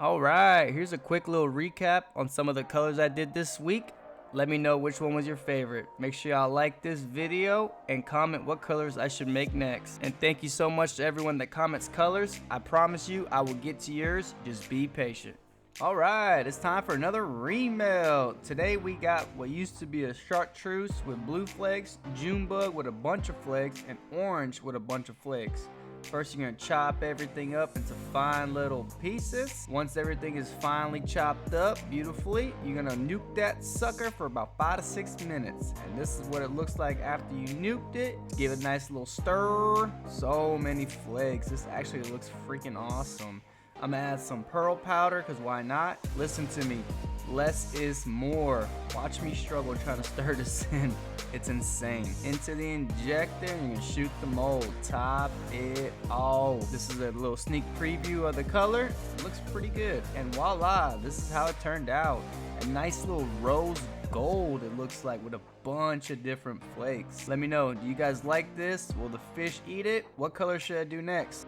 Alright, here's a quick little recap on some of the colors I did this week. Let me know which one was your favorite. Make sure y'all like this video and comment what colors I should make next. And thank you so much to everyone that comments colors. I promise you I will get to yours, just be patient. Alright, it's time for another remelt. Today we got what used to be a chartreuse with blue flakes, Junebug with a bunch of flakes, and orange with a bunch of flakes. First, you're gonna chop everything up into fine little pieces. Once everything is finely chopped up beautifully, you're gonna nuke that sucker for about 5 to 6 minutes. And this is what it looks like after you nuked it. Give it a nice little stir. So many flakes. This actually looks freaking awesome. I'm gonna add some pearl powder, because why not? Listen to me. Less is more. Watch me struggle trying to stir this in. It's insane. Into the injector, and you're gonna shoot the mold. Top it off. This is a little sneak preview of the color. It looks pretty good. And voila, this is how it turned out. A nice little rose gold it looks like, with a bunch of different flakes. Let me know, do you guys like this? Will the fish eat it? What color should I do next?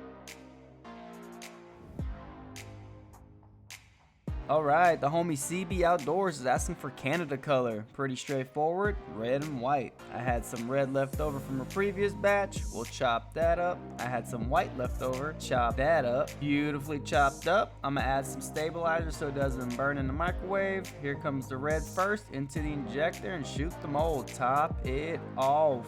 Alright, the homie CB Outdoors is asking for Canada color. Pretty straightforward, red and white. I had some red left over from a previous batch. We'll chop that up. I had some white left over. Chop that up. Beautifully chopped up. I'm gonna add some stabilizer so it doesn't burn in the microwave. Here comes the red first. Into the injector and shoot the mold. Top it off.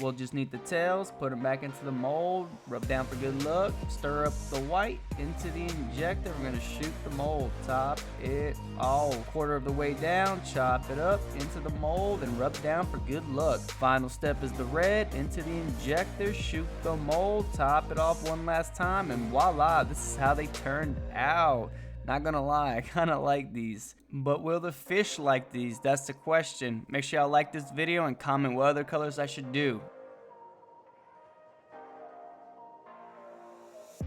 We'll just need the tails, put them back into the mold, rub down for good luck, stir up the white into the injector. We're gonna shoot the mold, top it off. Quarter of the way down, chop it up into the mold and rub down for good luck. Final step is the red into the injector, shoot the mold, top it off one last time, and voila, this is how they turned out. Not gonna lie, I kinda like these. But will the fish like these? That's the question. Make sure y'all like this video and comment what other colors I should do.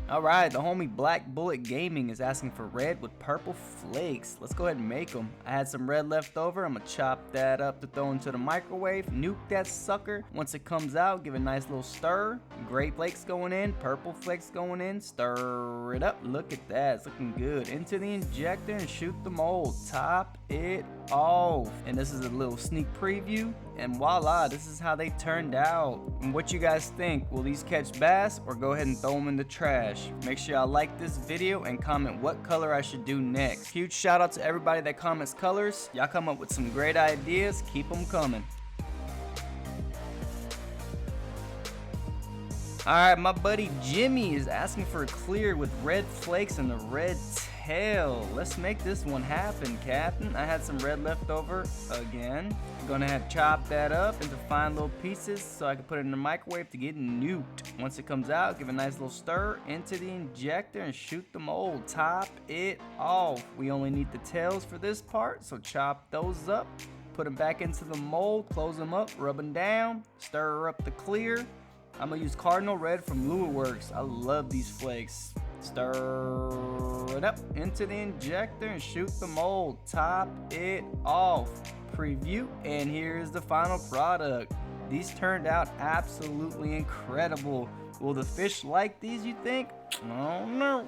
Alright, the homie Black Bullet Gaming is asking for red with purple flakes. Let's go ahead and make them. I had some red left over. I'm gonna chop that up to throw into the microwave. Nuke that sucker. Once it comes out, give it a nice little stir. Gray flakes going in, purple flakes going in. Stir it up. Look at that. It's looking good. Into the injector and shoot the mold. Top it off. And this is a little sneak preview. And voila, this is how they turned out. And what you guys think? Will these catch bass or go ahead and throw them in the trash? Make sure y'all like this video and comment what color I should do next. Huge shout out to everybody that comments colors. Y'all come up with some great ideas. Keep them coming. Alright, my buddy Jimmy is asking for a clear with red flakes and a red tail. Let's make this one happen, Captain. I had some red left over again. I'm gonna have to chop that up into fine little pieces so I can put it in the microwave to get nuked. Once it comes out, give a nice little stir into the injector and shoot the mold. Top it off. We only need the tails for this part, so chop those up. Put them back into the mold, close them up, rub them down, stir up the clear. I'm gonna use Cardinal Red from Lure Works. I love these flakes. Stir it up into the injector and shoot the mold. Top it off. Preview, and here's the final product. These turned out absolutely incredible. Will the fish like these, you think? Oh no.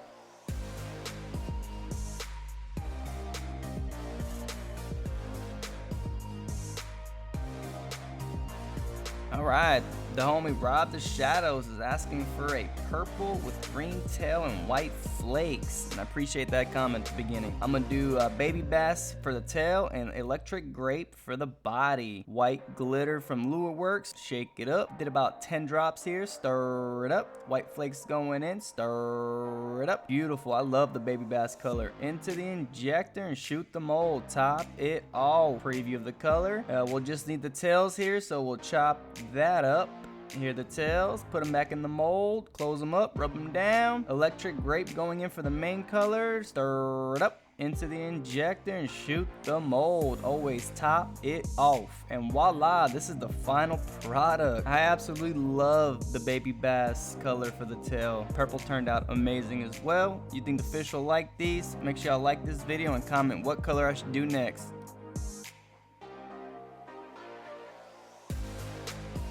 Alright, the homie Rob the Shadows is asking for a purple with green tail and white flakes. And I appreciate that comment at the beginning. I'm gonna do baby bass for the tail and electric grape for the body. White glitter from Lure Works. Shake it up. Did about 10 drops here. Stir it up. White flakes going in. Stir it up. Beautiful. I love the baby bass color. Into the injector and shoot the mold. Top it off. Preview of the color. We'll just need the tails here, so we'll chop that up. Here are the tails, put them back in the mold, close them up, rub them down. Electric grape going in for the main color, stir it up into the injector and shoot the mold. Always top it off. And voila, this is the final product. I absolutely love the baby bass color for the tail. Purple turned out amazing as well. You think the fish will like these? Make sure y'all like this video and comment what color I should do next.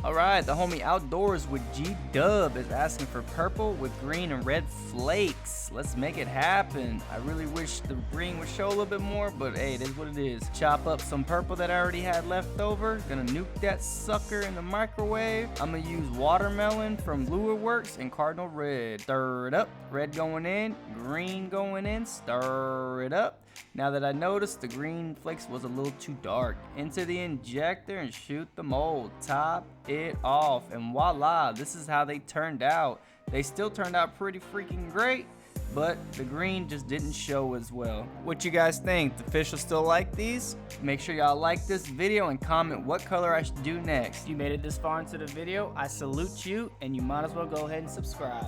Alright, the homie Outdoors with G-Dub is asking for purple with green and red flakes. Let's make it happen. I really wish the green would show a little bit more, but hey, it is what it is. Chop up some purple that I already had left over. Gonna nuke that sucker in the microwave. I'm gonna use watermelon from Lure Works and Cardinal Red. Stir it up. Red going in, green going in. Stir it up. Now that I noticed the green flakes was a little too dark, into the injector and shoot the mold. Top it off, and voila, this is how they turned out. They still turned out pretty freaking great, but the green just didn't show as well. What you guys think? The fish will still like these? Make sure y'all like this video and comment what color I should do next. If you made it this far into the video, I salute you, and you might as well go ahead and subscribe.